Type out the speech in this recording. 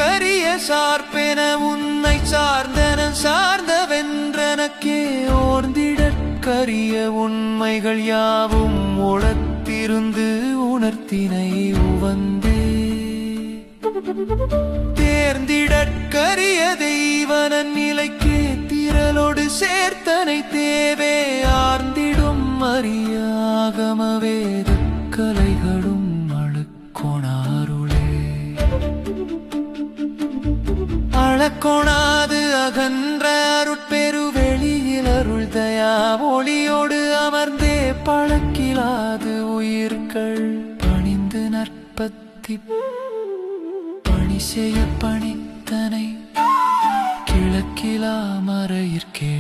கரிய சார்பென உன்னை சார்ந்தன சார்ந்தவென்றனக்கே ஓர்ந்திடற்கரிய உண்மைகள் யாவும் உளத்திருந்து உணர்த்தினை உவந்தே தேர்ந்திடற்கரிய தெய்வனன் நிலைக்கே திரளோடு சேர்த்தனை தேவே ஆர்ந்திடும் அறியாகம வேத கலைகளும் அழுக்கோணாருளே அளக்கோணாது அகன்ற அருட்பெருவெளியில் அருள் தயா ஒளியோடு அமர்ந்தே பழக்கிலாது உயிர்கள் பணிந்து நற்பத்தி பணி செய்ய பணித்தனை கிழக்கிலா மறையிற்கே